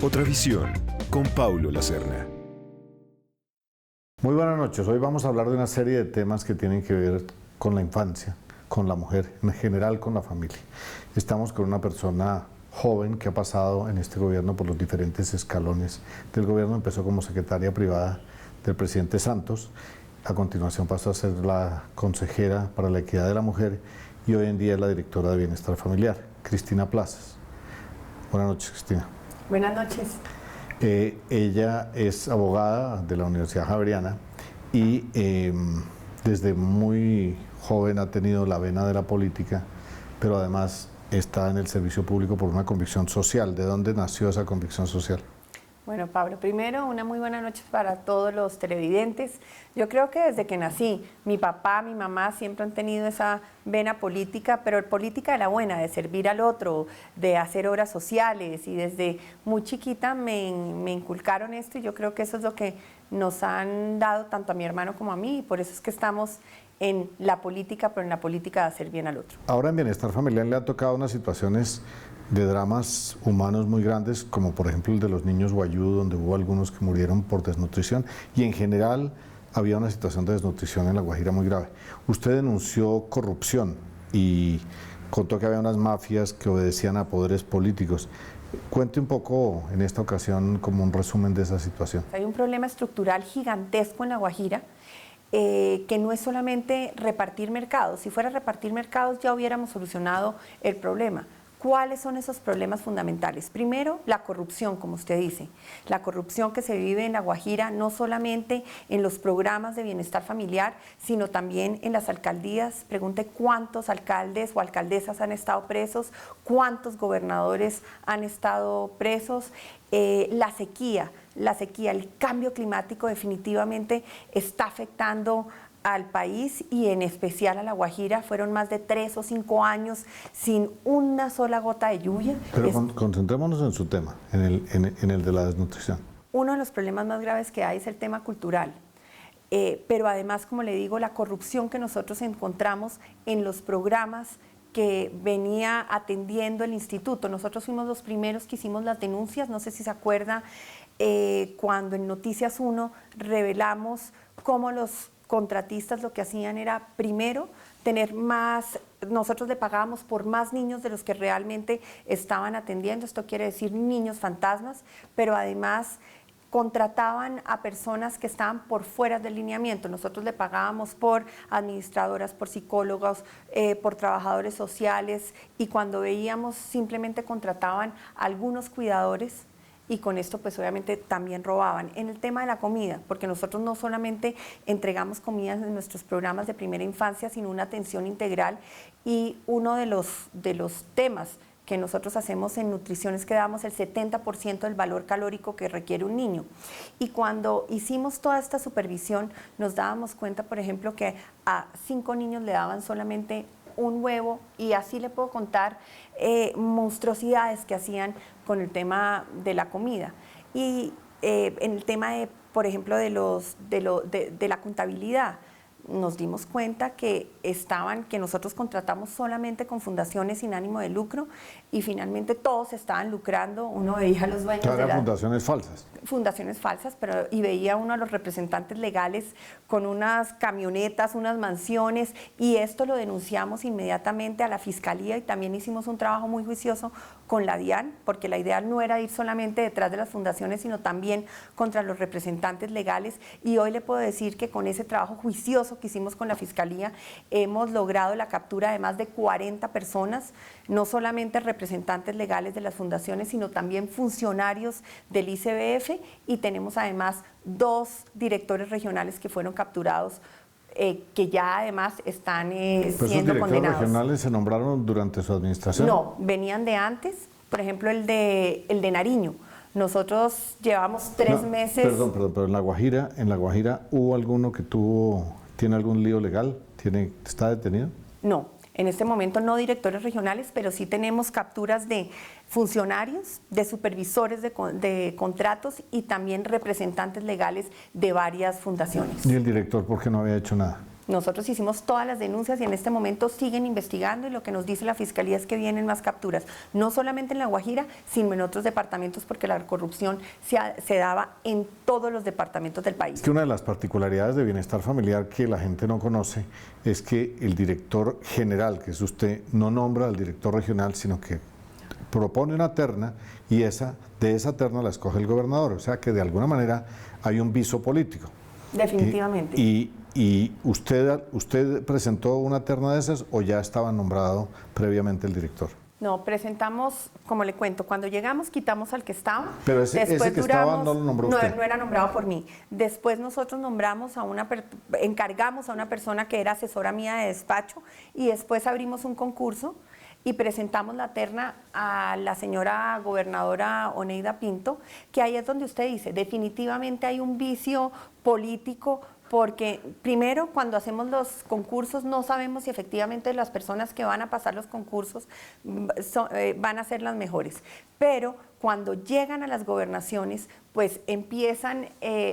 Otra visión con Paulo Lacerna. Muy buenas noches. Hoy vamos a hablar de una serie de temas que tienen que ver con la infancia, con la mujer, en general con la familia. Estamos con una persona joven que ha pasado en este gobierno por los diferentes escalones del gobierno. Empezó como secretaria privada del presidente Santos, a continuación pasó a ser la consejera para la equidad de la mujer y hoy en día es la directora de bienestar familiar, Cristina Plazas. Buenas noches, Cristina. Buenas noches. Ella es abogada de la Universidad Javeriana y desde muy joven ha tenido la vena de la política, pero además está en el servicio público por una convicción social. ¿De dónde nació esa convicción social? Bueno, Pablo, primero una muy buena noche para todos los televidentes. Yo creo que desde que nací, mi papá, mi mamá siempre han tenido esa vena política, pero política de la buena, de servir al otro, de hacer obras sociales, y desde muy chiquita me inculcaron esto y yo creo que eso es lo que nos han dado tanto a mi hermano como a mí, y por eso es que estamos en la política, pero en la política de hacer bien al otro. Ahora en Bienestar Familiar le ha tocado unas situaciones de dramas humanos muy grandes, como por ejemplo el de los niños Guayú, donde hubo algunos que murieron por desnutrición, y en general había una situación de desnutrición en La Guajira muy grave. Usted denunció corrupción y contó que había unas mafias que obedecían a poderes políticos. Cuente un poco en esta ocasión como un resumen de esa situación. Hay un problema estructural gigantesco en La Guajira, que no es solamente repartir mercados. Si fuera repartir mercados ya hubiéramos solucionado el problema. ¿Cuáles son esos problemas fundamentales? Primero, la corrupción, como usted dice. La corrupción que se vive en La Guajira, no solamente en los programas de bienestar familiar, sino también en las alcaldías. Pregunte cuántos alcaldes o alcaldesas han estado presos, cuántos gobernadores han estado presos. La sequía, el cambio climático definitivamente está afectando al país y en especial a La Guajira. Fueron más de 3 o 5 años sin una sola gota de lluvia. Pero concentrémonos en su tema, en el de la desnutrición. Uno de los problemas más graves que hay es el tema cultural. Pero además, como le digo, la corrupción que nosotros encontramos en los programas que venía atendiendo el instituto. Nosotros fuimos los primeros que hicimos las denuncias, no sé si se acuerda, cuando en Noticias 1 revelamos cómo los contratistas lo que hacían era, primero, tener más, nosotros le pagábamos por más niños de los que realmente estaban atendiendo, esto quiere decir niños fantasmas, pero además contrataban a personas que estaban por fuera del lineamiento. Nosotros le pagábamos por administradoras, por psicólogos, por trabajadores sociales, y cuando veíamos simplemente contrataban a algunos cuidadores, y con esto pues obviamente también robaban. En el tema de la comida, porque nosotros no solamente entregamos comidas en nuestros programas de primera infancia, sino una atención integral, y uno de los temas que nosotros hacemos en nutrición es que damos el 70% del valor calórico que requiere un niño. Y cuando hicimos toda esta supervisión, nos dábamos cuenta, por ejemplo, que a 5 niños le daban solamente un huevo, y así le puedo contar monstruosidades que hacían con el tema de la comida. Y en el tema de, por ejemplo, de la contabilidad, nos dimos cuenta que nosotros contratamos solamente con fundaciones sin ánimo de lucro, y finalmente todos estaban lucrando. Uno veía a los dueños de las fundaciones falsas. Fundaciones falsas, y veía uno a los representantes legales con unas camionetas, unas mansiones, y esto lo denunciamos inmediatamente a la Fiscalía, y también hicimos un trabajo muy juicioso con la DIAN, porque la idea no era ir solamente detrás de las fundaciones, sino también contra los representantes legales, y hoy le puedo decir que con ese trabajo juicioso que hicimos con la Fiscalía hemos logrado la captura de más de 40 personas, no solamente representantes legales de las fundaciones, sino también funcionarios del ICBF, y tenemos además 2 directores regionales que fueron capturados, que ya además están siendo condenados. ¿Esos directores regionales se nombraron durante su administración? No, venían de antes. Por ejemplo, el de Nariño. Nosotros llevamos 3 meses... Perdón, pero en La Guajira ¿hubo alguno que tiene algún lío legal? ¿Está detenido? No, en este momento no directores regionales, pero sí tenemos capturas de funcionarios, de supervisores de contratos y también representantes legales de varias fundaciones. ¿Y el director por qué no había hecho nada? Nosotros hicimos todas las denuncias y en este momento siguen investigando y lo que nos dice la Fiscalía es que vienen más capturas, no solamente en La Guajira, sino en otros departamentos porque la corrupción se daba en todos los departamentos del país. Es que una de las particularidades de bienestar familiar que la gente no conoce es que el director general, que es usted, no nombra al director regional, sino que propone una terna y de esa terna la escoge el gobernador, o sea que de alguna manera hay un viso político. Definitivamente. ¿Y usted presentó una terna de esas o ya estaba nombrado previamente el director? No, presentamos, como le cuento, cuando llegamos quitamos al que estaba. Pero ese que estaba no lo nombró usted. No era nombrado por mí. Después nosotros encargamos a una persona que era asesora mía de despacho y después abrimos un concurso y presentamos la terna a la señora gobernadora Oneida Pinto, que ahí es donde usted dice, definitivamente hay un vicio político, porque primero cuando hacemos los concursos no sabemos si efectivamente las personas que van a pasar los concursos van a ser las mejores, pero cuando llegan a las gobernaciones pues empiezan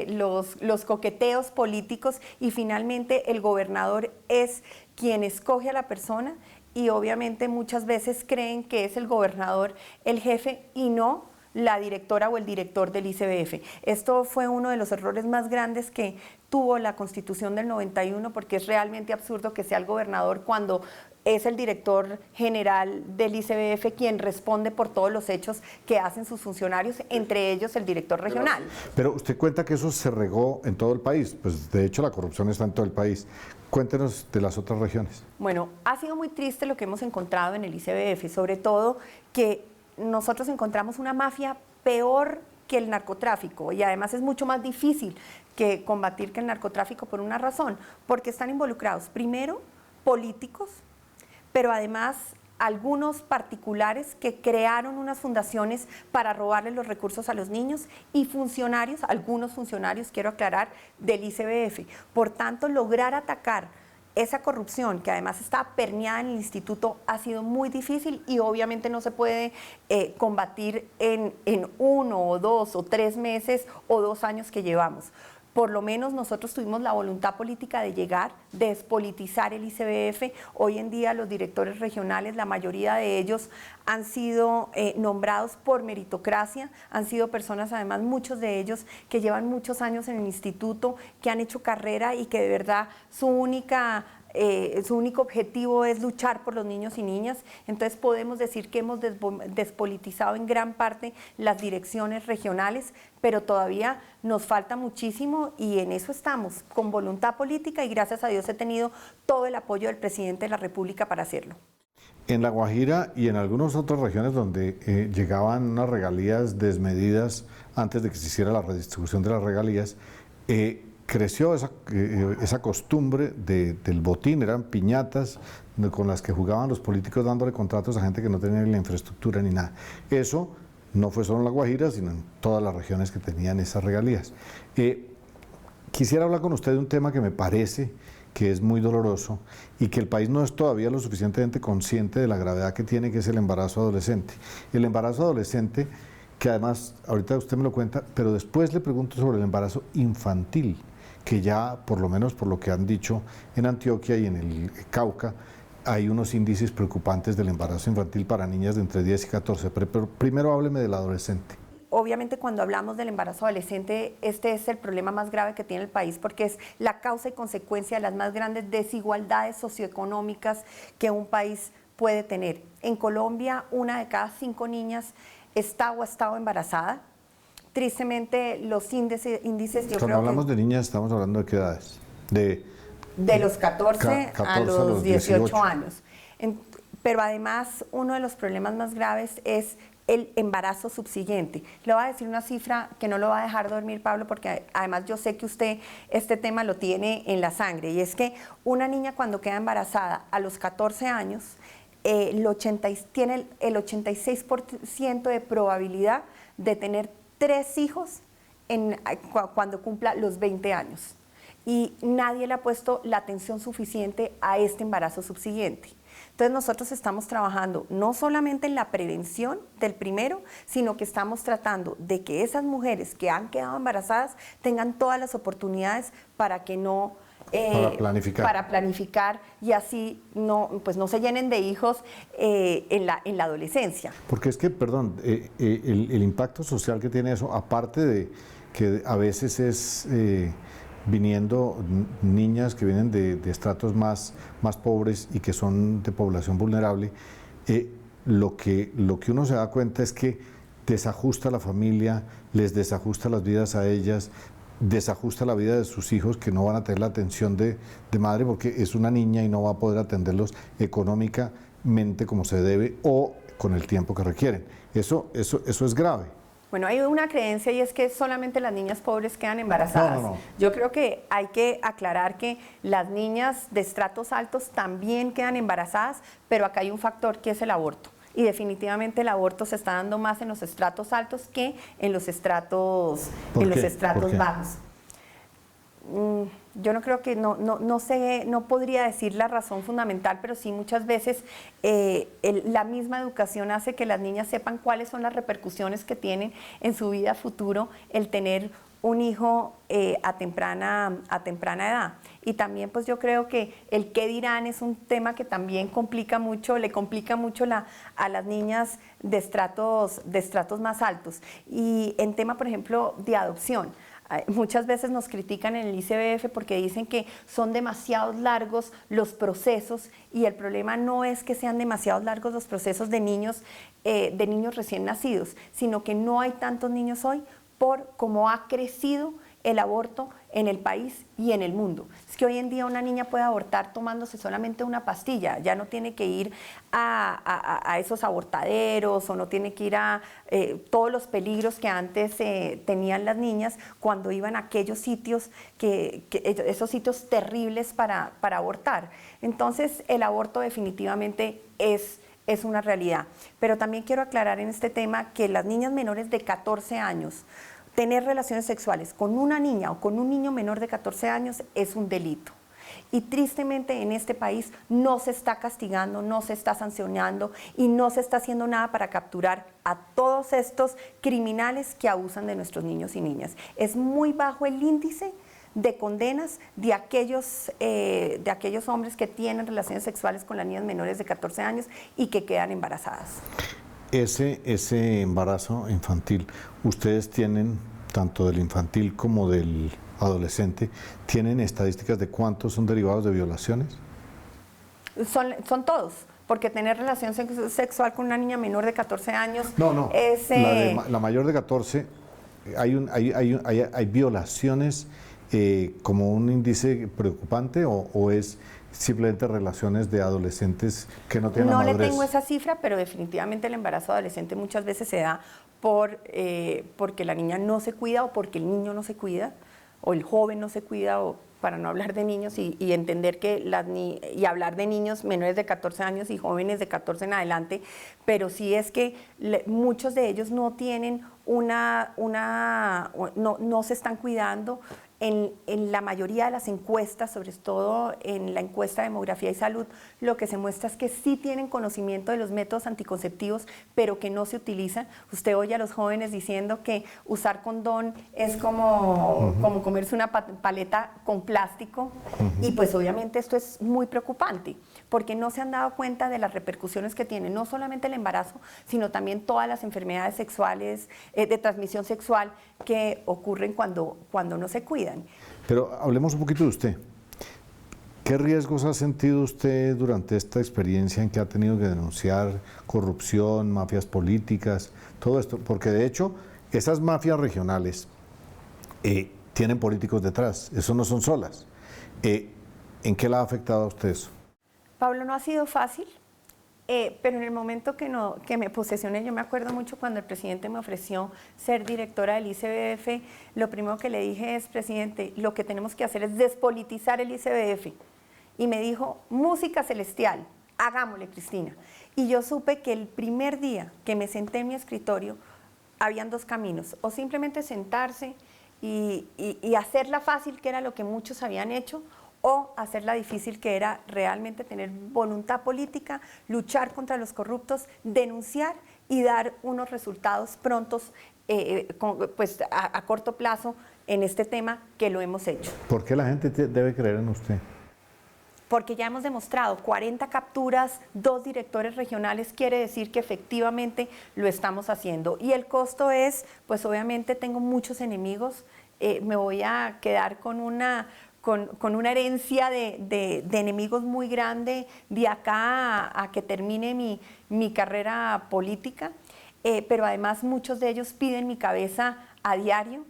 los coqueteos políticos y finalmente el gobernador es quien escoge a la persona y obviamente muchas veces creen que es el gobernador el jefe y no la directora o el director del ICBF. Esto fue uno de los errores más grandes que tuvo la Constitución del 91 porque es realmente absurdo que sea el gobernador cuando es el director general del ICBF quien responde por todos los hechos que hacen sus funcionarios, entre ellos el director regional. Pero usted cuenta que eso se regó en todo el país, pues de hecho la corrupción está en todo el país. Cuéntenos de las otras regiones. Bueno, ha sido muy triste lo que hemos encontrado en el ICBF, sobre todo que nosotros encontramos una mafia peor que el narcotráfico y además es mucho más difícil que combatir que el narcotráfico por una razón, porque están involucrados primero políticos, pero además algunos particulares que crearon unas fundaciones para robarle los recursos a los niños y funcionarios, algunos funcionarios, quiero aclarar, del ICBF. Por tanto, lograr atacar esa corrupción, que además está permeada en el instituto, ha sido muy difícil y obviamente no se puede combatir en 1 o 2 o 3 meses o 2 años que llevamos. Por lo menos nosotros tuvimos la voluntad política de llegar, despolitizar el ICBF. Hoy en día los directores regionales, la mayoría de ellos han sido nombrados por meritocracia, han sido personas además, muchos de ellos que llevan muchos años en el instituto, que han hecho carrera y que de verdad su único objetivo es luchar por los niños y niñas. Entonces podemos decir que hemos despolitizado en gran parte las direcciones regionales, pero todavía nos falta muchísimo y en eso estamos, con voluntad política y gracias a Dios he tenido todo el apoyo del presidente de la República para hacerlo. En La Guajira y en algunas otras regiones donde llegaban unas regalías desmedidas antes de que se hiciera la redistribución de las regalías, creció esa costumbre del botín, eran piñatas con las que jugaban los políticos dándole contratos a gente que no tenía ni la infraestructura ni nada. Eso no fue solo en La Guajira, sino en todas las regiones que tenían esas regalías. Quisiera hablar con usted de un tema que me parece que es muy doloroso y que el país no es todavía lo suficientemente consciente de la gravedad que tiene, que es el embarazo adolescente. El embarazo adolescente, que además, ahorita usted me lo cuenta, pero después le pregunto sobre el embarazo infantil, que ya, por lo menos por lo que han dicho en Antioquia y en el Cauca, hay unos índices preocupantes del embarazo infantil para niñas de entre 10 y 14, pero primero hábleme del adolescente. Obviamente cuando hablamos del embarazo adolescente, este es el problema más grave que tiene el país porque es la causa y consecuencia de las más grandes desigualdades socioeconómicas que un país puede tener. En Colombia, 1 de cada 5 niñas está o ha estado embarazada. Tristemente, los índices Cuando hablamos de niñas, estamos hablando de qué edades? De los 14 a los 18 años. Pero además, uno de los problemas más graves es el embarazo subsiguiente. Le voy a decir una cifra que no lo va a dejar dormir, Pablo, porque además yo sé que usted este tema lo tiene en la sangre, y es que una niña cuando queda embarazada a los 14 años, tiene el 86% de probabilidad de tener 3 hijos cuando cumpla los 20 años. Y nadie le ha puesto la atención suficiente a este embarazo subsiguiente. Entonces nosotros estamos trabajando no solamente en la prevención del primero, sino que estamos tratando de que esas mujeres que han quedado embarazadas tengan todas las oportunidades para que no Para planificar y así pues no se llenen de hijos en la adolescencia. Porque es que, perdón, el impacto social que tiene eso, aparte de que a veces es viniendo niñas que vienen de estratos más pobres y que son de población vulnerable, lo que uno se da cuenta es que desajusta a la familia, les desajusta las vidas a ellas, desajusta la vida de sus hijos que no van a tener la atención de madre porque es una niña y no va a poder atenderlos económicamente como se debe o con el tiempo que requieren. Eso es grave. Bueno, hay una creencia y es que solamente las niñas pobres quedan embarazadas. No. Yo creo que hay que aclarar que las niñas de estratos altos también quedan embarazadas, pero acá hay un factor que es el aborto. Y definitivamente el aborto se está dando más en los estratos altos que en los estratos bajos. Yo no creo que, no sé, no podría decir la razón fundamental, pero sí muchas veces la misma educación hace que las niñas sepan cuáles son las repercusiones que tienen en su vida futuro el tener un hijo a temprana edad. Y también pues yo creo que el qué dirán es un tema que también le complica mucho a las niñas de estratos más altos. Y en tema, por ejemplo, de adopción, muchas veces nos critican en el ICBF porque dicen que son demasiado largos los procesos y el problema no es que sean demasiado largos los procesos de niños recién nacidos, sino que no hay tantos niños hoy por cómo ha crecido el aborto en el país y en el mundo. Es que hoy en día una niña puede abortar tomándose solamente una pastilla, ya no tiene que ir a esos abortaderos o no tiene que ir a todos los peligros que antes tenían las niñas cuando iban a aquellos sitios, esos sitios terribles para abortar. Entonces el aborto definitivamente es una realidad. Pero también quiero aclarar en este tema que las niñas menores de 14 años, tener relaciones sexuales con una niña o con un niño menor de 14 años es un delito. Y tristemente en este país no se está castigando, no se está sancionando y no se está haciendo nada para capturar a todos estos criminales que abusan de nuestros niños y niñas. Es muy bajo el índice de condenas de aquellos hombres que tienen relaciones sexuales con las niñas menores de 14 años y que quedan embarazadas. Ese embarazo infantil, ustedes tienen, tanto del infantil como del adolescente, ¿tienen estadísticas de cuántos son derivados de violaciones? Son todos, porque tener relación sexual con una niña menor de 14 años es... La mayor de 14, ¿hay violaciones como un índice preocupante o es simplemente relaciones de adolescentes que no tienen madurez? No le tengo esa cifra, pero definitivamente el embarazo adolescente muchas veces se da porque la niña no se cuida o porque el niño no se cuida o el joven no se cuida, o para no hablar de niños y entender que y hablar de niños menores de 14 años y jóvenes de 14 en adelante, pero sí es que muchos de ellos no tienen no se están cuidando. En la mayoría de las encuestas, sobre todo en la encuesta de demografía y salud, lo que se muestra es que sí tienen conocimiento de los métodos anticonceptivos, pero que no se utilizan. Usted oye a los jóvenes diciendo que usar condón es como comerse una paleta con plástico, y pues obviamente esto es muy preocupante, porque no se han dado cuenta de las repercusiones que tiene no solamente el embarazo, sino también todas las enfermedades sexuales de transmisión sexual que ocurren cuando no se cuidan. Pero hablemos un poquito de usted. ¿Qué riesgos ha sentido usted durante esta experiencia en que ha tenido que denunciar corrupción, mafias políticas, todo esto? Porque de hecho, esas mafias regionales tienen políticos detrás, eso no son solas. ¿En qué le ha afectado a usted eso? Pablo, no ha sido fácil. Pero en el momento que me posesioné, yo me acuerdo mucho cuando el presidente me ofreció ser directora del ICBF, lo primero que le dije es: presidente, lo que tenemos que hacer es despolitizar el ICBF. Y me dijo: música celestial, hagámosle, Cristina. Y yo supe que el primer día que me senté en mi escritorio, habían dos caminos: o simplemente sentarse y hacerla fácil, que era lo que muchos habían hecho, o hacerla difícil, que era realmente tener voluntad política, luchar contra los corruptos, denunciar y dar unos resultados prontos, pues a corto plazo, en este tema que lo hemos hecho. ¿Por qué la gente debe creer en usted? Porque ya hemos demostrado 40 capturas, 2 directores regionales, quiere decir que efectivamente lo estamos haciendo. Y el costo es, pues obviamente tengo muchos enemigos, me voy a quedar con una herencia de enemigos muy grande de acá a que termine mi carrera política, pero además muchos de ellos piden mi cabeza a diario.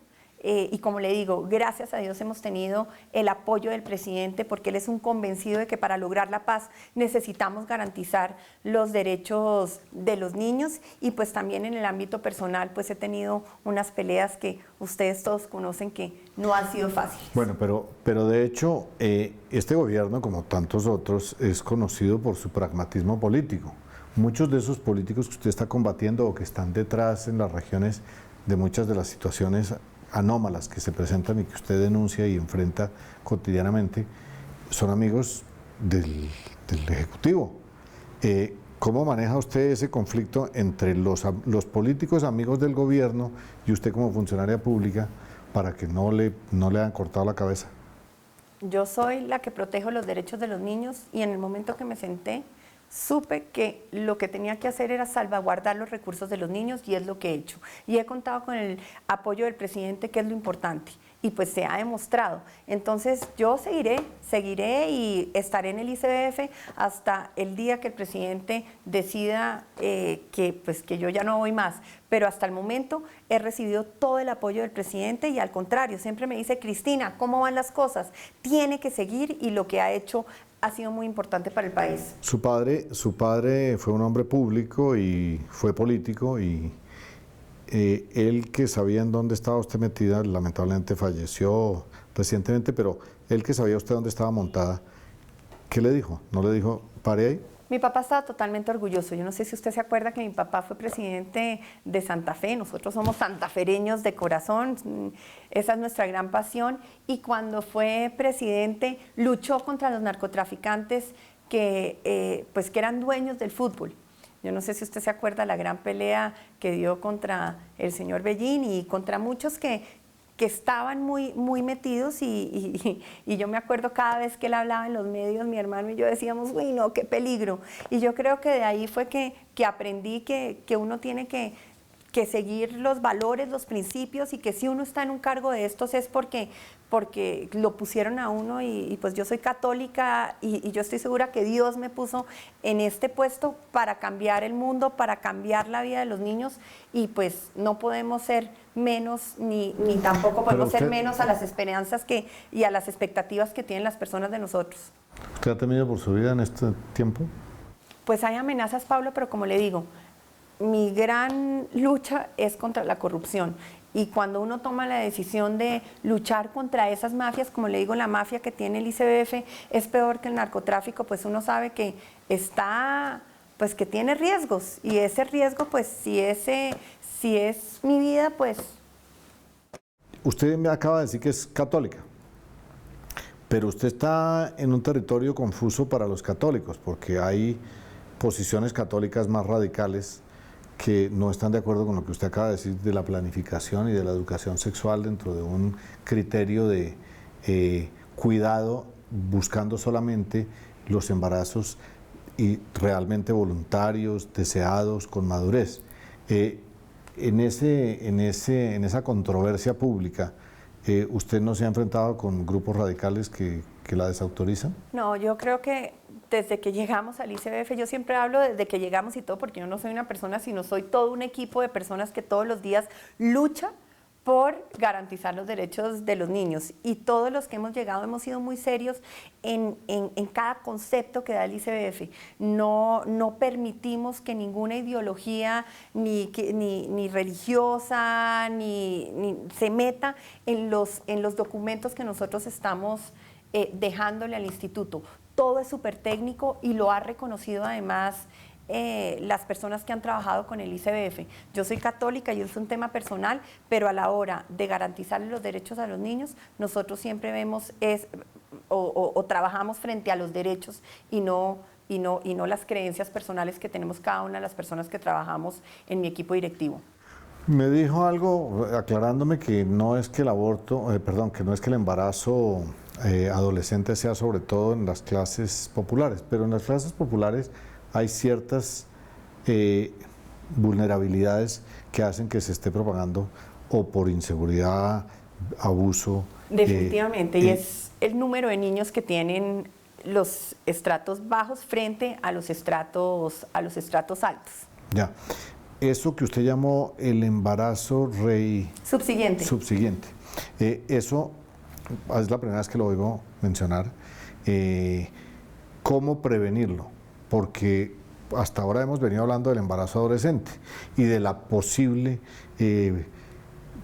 Y como le digo, gracias a Dios hemos tenido el apoyo del presidente porque él es un convencido de que para lograr la paz necesitamos garantizar los derechos de los niños y pues también en el ámbito personal pues he tenido unas peleas que ustedes todos conocen que no han sido fáciles. Bueno, pero de hecho este gobierno, como tantos otros, es conocido por su pragmatismo político. Muchos de esos políticos que usted está combatiendo o que están detrás en las regiones de muchas de las situaciones anómalas que se presentan y que usted denuncia y enfrenta cotidianamente, son amigos del Ejecutivo. ¿Cómo maneja usted ese conflicto entre los políticos amigos del gobierno y usted como funcionaria pública para que no le hayan cortado la cabeza? Yo soy la que protejo los derechos de los niños y en el momento que me senté, supe que lo que tenía que hacer era salvaguardar los recursos de los niños y es lo que he hecho. Y he contado con el apoyo del presidente, que es lo importante, y pues se ha demostrado. Entonces yo seguiré y estaré en el ICBF hasta el día que el presidente decida que yo ya no voy más. Pero hasta el momento he recibido todo el apoyo del presidente y al contrario, siempre me dice, Cristina, ¿cómo van las cosas? Tiene que seguir y lo que ha hecho ha sido muy importante para el país. Su padre fue un hombre público y fue político y él que sabía en dónde estaba usted metida, lamentablemente falleció recientemente, pero él que sabía usted dónde estaba montada, ¿qué le dijo? ¿No le dijo, pare ahí? Mi papá estaba totalmente orgulloso. Yo no sé si usted se acuerda que mi papá fue presidente de Santa Fe. Nosotros somos santafereños de corazón. Esa es nuestra gran pasión. Y cuando fue presidente, luchó contra los narcotraficantes que eran dueños del fútbol. Yo no sé si usted se acuerda la gran pelea que dio contra el señor Bellini y contra muchos que estaban muy metidos y yo me acuerdo cada vez que él hablaba en los medios, mi hermano y yo decíamos, uy, no, qué peligro. Y yo creo que de ahí fue que aprendí que uno tiene que seguir los valores, los principios y que si uno está en un cargo de estos es porque lo pusieron a uno y pues yo soy católica y yo estoy segura que Dios me puso en este puesto para cambiar el mundo, para cambiar la vida de los niños y pues no podemos ser menos ni tampoco podemos ser menos a las esperanzas y a las expectativas que tienen las personas de nosotros. ¿Usted ha temido por su vida en este tiempo? Pues hay amenazas, Pablo, pero como le digo, mi gran lucha es contra la corrupción y cuando uno toma la decisión de luchar contra esas mafias, como le digo, la mafia que tiene el ICBF es peor que el narcotráfico, pues uno sabe que pues que tiene riesgos y ese riesgo, pues si es mi vida, pues... Usted me acaba de decir que es católica, pero usted está en un territorio confuso para los católicos porque hay posiciones católicas más radicales que no están de acuerdo con lo que usted acaba de decir de la planificación y de la educación sexual dentro de un criterio de cuidado, buscando solamente los embarazos y realmente voluntarios, deseados, con madurez. En esa controversia pública, ¿usted no se ha enfrentado con grupos radicales que la desautorizan? No, yo creo que desde que llegamos al ICBF, yo siempre hablo desde que llegamos y todo, porque yo no soy una persona, sino soy todo un equipo de personas que todos los días lucha por garantizar los derechos de los niños. Y todos los que hemos llegado hemos sido muy serios en cada concepto que da el ICBF. No permitimos que ninguna ideología ni religiosa ni se meta en los documentos que nosotros estamos dejándole al instituto. Todo es súper técnico y lo ha reconocido además las personas que han trabajado con el ICBF. Yo soy católica y es un tema personal, pero a la hora de garantizarle los derechos a los niños, nosotros siempre vemos o trabajamos frente a los derechos y no las creencias personales que tenemos cada una de las personas que trabajamos en mi equipo directivo. Me dijo algo aclarándome que no es que el aborto, perdón, que no es que el embarazo adolescente sea sobre todo en las clases populares, pero en las clases populares hay ciertas vulnerabilidades que hacen que se esté propagando o por inseguridad, abuso. Definitivamente, y es el número de niños que tienen los estratos bajos frente a los estratos altos. Ya. Eso que usted llamó el embarazo subsiguiente. Eso es la primera vez que lo oigo mencionar. ¿Cómo prevenirlo? Porque hasta ahora hemos venido hablando del embarazo adolescente y de la posible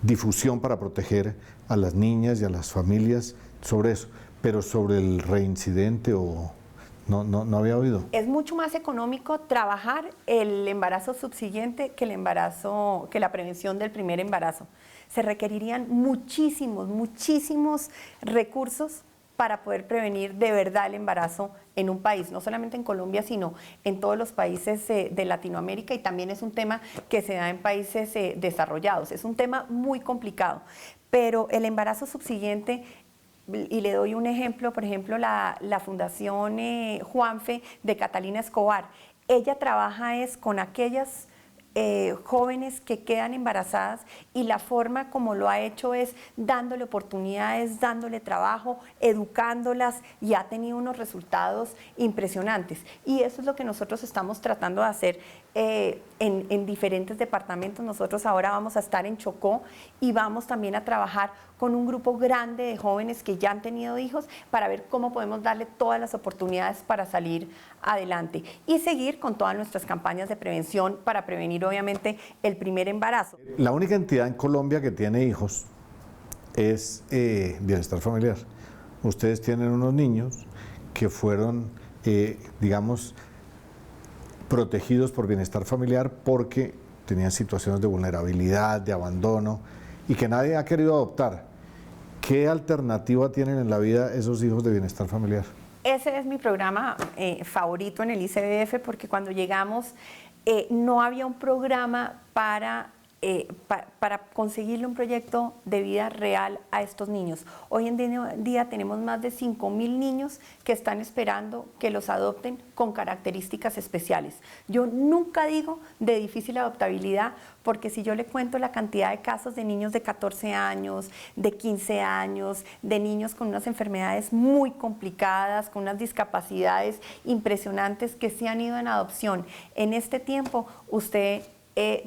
difusión para proteger a las niñas y a las familias sobre eso, pero sobre el reincidente o... No había oído. Es mucho más económico trabajar el embarazo subsiguiente que la prevención del primer embarazo. Se requerirían muchísimos recursos para poder prevenir de verdad el embarazo en un país, no solamente en Colombia, sino en todos los países de Latinoamérica, y también es un tema que se da en países desarrollados. Es un tema muy complicado, pero el embarazo subsiguiente, y le doy un ejemplo, por ejemplo, la Fundación Juanfe de Catalina Escobar, ella trabaja con aquellas jóvenes que quedan embarazadas, y la forma como lo ha hecho es dándole oportunidades, dándole trabajo, educándolas, y ha tenido unos resultados impresionantes. Y eso es lo que nosotros estamos tratando de hacer en diferentes departamentos. Nosotros ahora vamos a estar en Chocó y vamos también a trabajar con un grupo grande de jóvenes que ya han tenido hijos para ver cómo podemos darle todas las oportunidades para salir adelante y seguir con todas nuestras campañas de prevención para prevenir obviamente el primer embarazo. La única entidad en Colombia que tiene hijos es Bienestar Familiar. Ustedes tienen unos niños que fueron, digamos, protegidos por Bienestar Familiar porque tenían situaciones de vulnerabilidad, de abandono, y que nadie ha querido adoptar. ¿Qué alternativa tienen en la vida esos hijos de Bienestar Familiar? Ese es mi programa favorito en el ICBF, porque cuando llegamos no había un programa para conseguirle un proyecto de vida real a estos niños. Hoy en día tenemos más de 5.000 niños que están esperando que los adopten con características especiales. Yo nunca digo de difícil adoptabilidad, porque si yo le cuento la cantidad de casos de niños de 14 años, de 15 años, de niños con unas enfermedades muy complicadas, con unas discapacidades impresionantes que se han ido en adopción en este tiempo, usted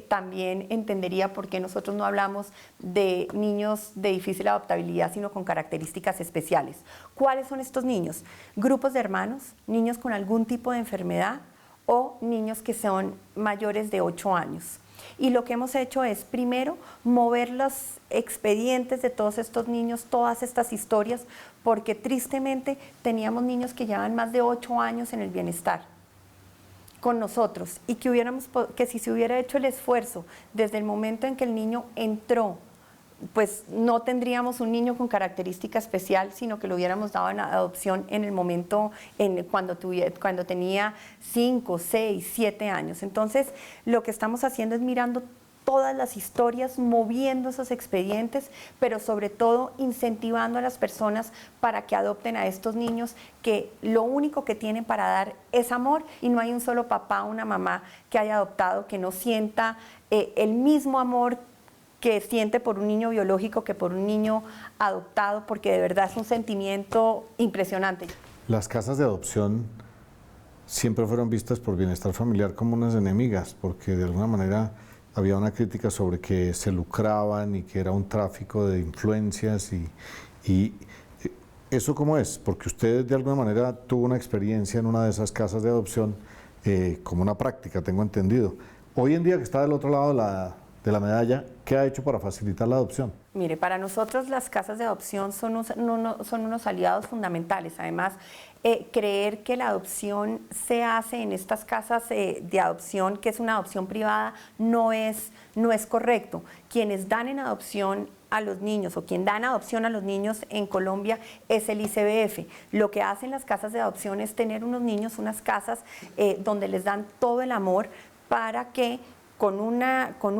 también entendería por qué nosotros no hablamos de niños de difícil adoptabilidad, sino con características especiales. ¿Cuáles son estos niños? Grupos de hermanos, niños con algún tipo de enfermedad o niños que son mayores de 8 años. Y lo que hemos hecho es, primero, mover los expedientes de todos estos niños, todas estas historias, porque tristemente teníamos niños que llevan más de 8 años en el bienestar con nosotros, y que si se hubiera hecho el esfuerzo desde el momento en que el niño entró, pues no tendríamos un niño con característica especial, sino que lo hubiéramos dado en adopción en el momento, cuando tenía 5, 6, 7 años. Entonces, lo que estamos haciendo es mirando todas las historias, moviendo esos expedientes, pero sobre todo incentivando a las personas para que adopten a estos niños, que lo único que tienen para dar es amor, y no hay un solo papá o una mamá que haya adoptado que no sienta el mismo amor que siente por un niño biológico que por un niño adoptado, porque de verdad es un sentimiento impresionante. Las casas de adopción siempre fueron vistas por Bienestar Familiar como unas enemigas, porque de alguna manera había una crítica sobre que se lucraban y que era un tráfico de influencias, y ¿eso cómo es? Porque usted de alguna manera tuvo una experiencia en una de esas casas de adopción como una práctica, tengo entendido. Hoy en día, que está del otro lado de la medalla, ¿qué ha hecho para facilitar la adopción? Mire, para nosotros las casas de adopción son unos aliados fundamentales. Además, creer que la adopción se hace en estas casas de adopción, que es una adopción privada, no es correcto. Quienes dan en adopción a los niños, o quien dan adopción a los niños en Colombia, es el ICBF. Lo que hacen las casas de adopción es tener unos niños, unas casas donde les dan todo el amor para que con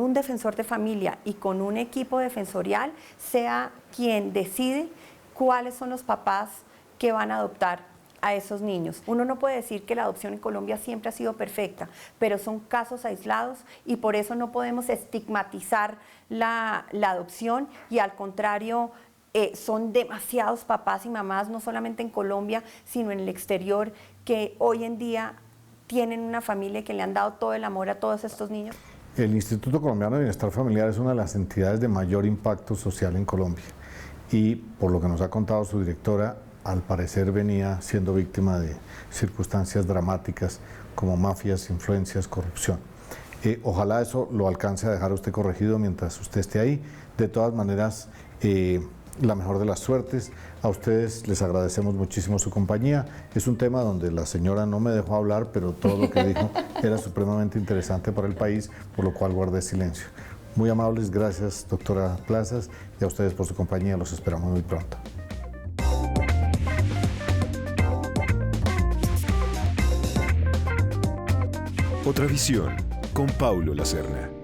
un defensor de familia y con un equipo defensorial sea quien decide cuáles son los papás que van a adoptar a esos niños. Uno no puede decir que la adopción en Colombia siempre ha sido perfecta, pero son casos aislados y por eso no podemos estigmatizar la adopción y al contrario, son demasiados papás y mamás, no solamente en Colombia, sino en el exterior, que hoy en día tienen una familia que le han dado todo el amor a todos estos niños. El Instituto Colombiano de Bienestar Familiar es una de las entidades de mayor impacto social en Colombia y por lo que nos ha contado su directora, al parecer venía siendo víctima de circunstancias dramáticas como mafias, influencias, corrupción. Ojalá eso lo alcance a dejar usted corregido mientras usted esté ahí. De todas maneras, la mejor de las suertes. A ustedes les agradecemos muchísimo su compañía. Es un tema donde la señora no me dejó hablar, pero todo lo que dijo era supremamente interesante para el país, por lo cual guardé silencio. Muy amables, gracias doctora Plazas y a ustedes por su compañía. Los esperamos muy pronto. Otra visión con Paulo Lacerna.